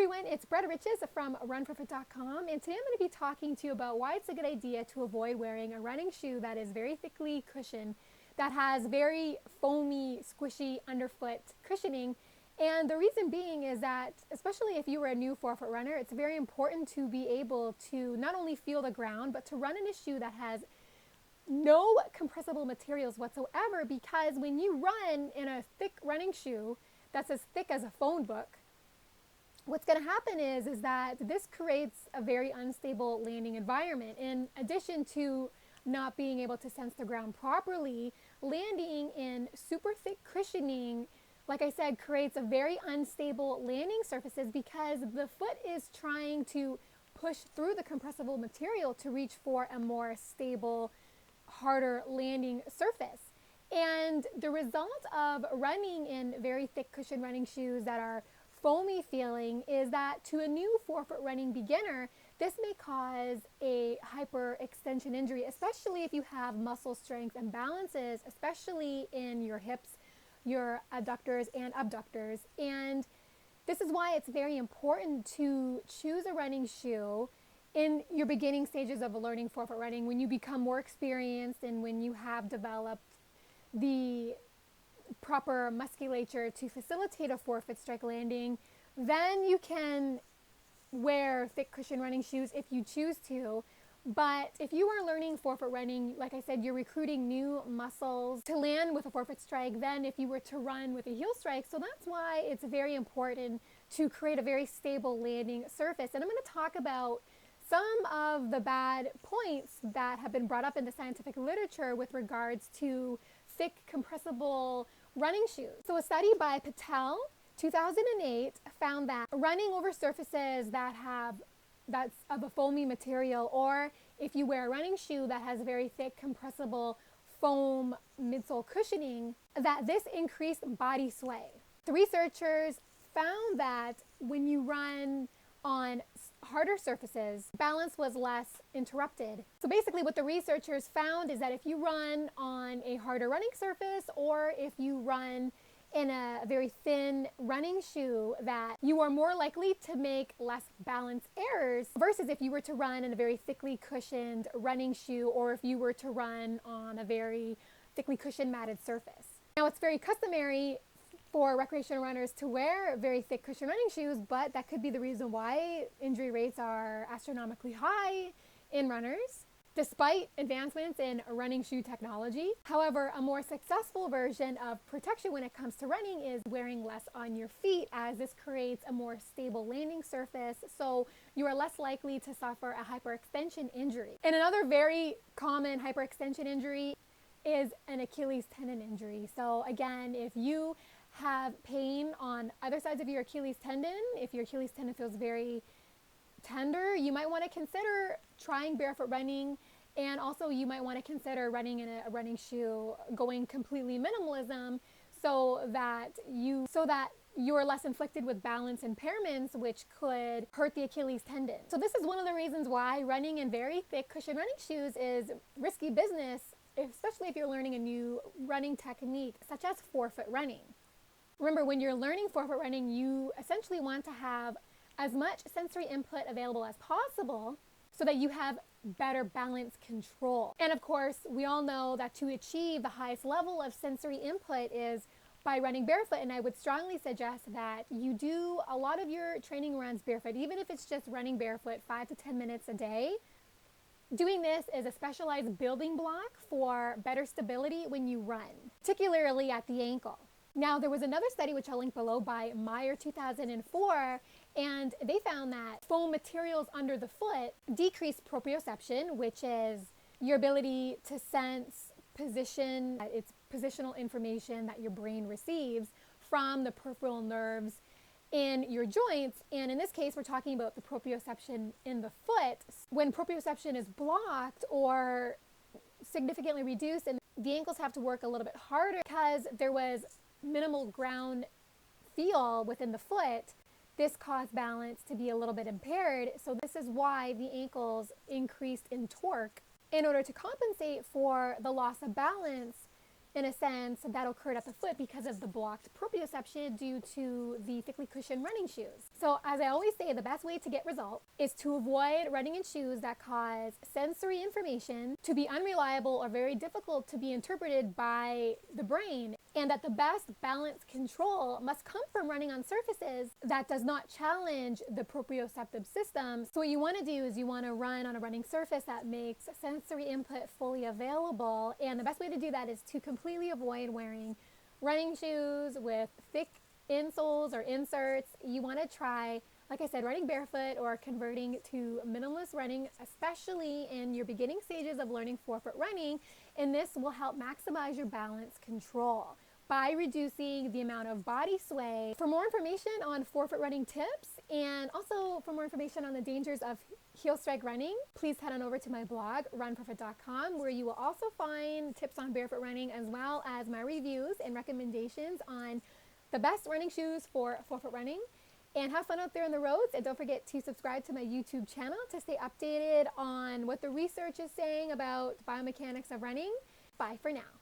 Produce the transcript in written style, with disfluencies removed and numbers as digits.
everyone, it's Bretta Riches from RunForFit.com, and today I'm going to be talking to you about why it's a good idea to avoid wearing a running shoe that is very thickly cushioned, that has very foamy, squishy underfoot cushioning. And the reason being is that, especially if you were a new forefoot runner, it's very important to be able to not only feel the ground, but to run in a shoe that has no compressible materials whatsoever, because when you run in a thick running shoe that's as thick as a phone book, what's going to happen is that this creates a very unstable landing environment. In addition to not being able to sense the ground properly, landing in super thick cushioning, like I said, creates a very unstable landing surfaces because the foot is trying to push through the compressible material to reach for a more stable, harder landing surface. And the result of running in very thick cushion running shoes that are foamy feeling is that to a new forefoot running beginner, this may cause a hyperextension injury, especially if you have muscle strength imbalances, especially in your hips, your adductors and abductors. And this is why it's very important to choose a running shoe in your beginning stages of learning forefoot running. When you become more experienced and when you have developed the proper musculature to facilitate a forefoot strike landing, then you can wear thick cushion running shoes if you choose to. But if you are learning forefoot running, like I said, you're recruiting new muscles to land with a forefoot strike than if you were to run with a heel strike. So that's why it's very important to create a very stable landing surface. And I'm going to talk about some of the bad points that have been brought up in the scientific literature with regards to thick compressible running shoes. So a study by Patel, 2008, found that running over surfaces that's of a foamy material, or if you wear a running shoe that has very thick compressible foam midsole cushioning, that this increased body sway. The researchers found that when you run on harder surfaces, balance was less interrupted. So basically what the researchers found is that if you run on a harder running surface, or if you run in a very thin running shoe, that you are more likely to make less balance errors versus if you were to run in a very thickly cushioned running shoe, or if you were to run on a very thickly cushioned matted surface. Now, it's very customary for recreational runners to wear very thick cushion running shoes, but that could be the reason why injury rates are astronomically high in runners, despite advancements in running shoe technology. However, a more successful version of protection when it comes to running is wearing less on your feet, as this creates a more stable landing surface, so you are less likely to suffer a hyperextension injury. And another very common hyperextension injury is an Achilles tendon injury. So again, if you have pain on either sides of your Achilles tendon, if your Achilles tendon feels very tender, you might want to consider trying barefoot running, and also you might want to consider running in a running shoe, going completely minimalism, so that you're less inflicted with balance impairments, which could hurt the Achilles tendon. So this is one of the reasons why running in very thick cushion running shoes is risky business, especially if you're learning a new running technique such as forefoot running. Remember, when you're learning forefoot running, you essentially want to have as much sensory input available as possible so that you have better balance control. And of course, we all know that to achieve the highest level of sensory input is by running barefoot. And I would strongly suggest that you do a lot of your training runs barefoot, even if it's just running barefoot 5 to 10 minutes a day. Doing this is a specialized building block for better stability when you run, particularly at the ankle. Now, there was another study, which I'll link below, by Meyer 2004, and they found that foam materials under the foot decrease proprioception, which is your ability to sense position. It's positional information that your brain receives from the peripheral nerves in your joints. And in this case, we're talking about the proprioception in the foot. When proprioception is blocked or significantly reduced, and the ankles have to work a little bit harder because there was minimal ground feel within the foot, this caused balance to be a little bit impaired. So this is why the ankles increased in torque. In order to compensate for the loss of balance in a sense, that occurred at the foot because of the blocked proprioception due to the thickly cushioned running shoes. So as I always say, the best way to get results is to avoid running in shoes that cause sensory information to be unreliable or very difficult to be interpreted by the brain, and that the best balance control must come from running on surfaces that does not challenge the proprioceptive system. So what you want to do is you want to run on a running surface that makes sensory input fully available, and the best way to do that is to completely avoid wearing running shoes with thick insoles or inserts. You want to try, like I said, running barefoot or converting to minimalist running, especially in your beginning stages of learning forefoot running, and this will help maximize your balance control by reducing the amount of body sway. For more information on forefoot running tips, and also for more information on the dangers of heel strike running, please head on over to my blog, runproofit.com, where you will also find tips on barefoot running, as well as my reviews and recommendations on the best running shoes for forefoot running. And have fun out there on the roads, and don't forget to subscribe to my YouTube channel to stay updated on what the research is saying about biomechanics of running. Bye for now.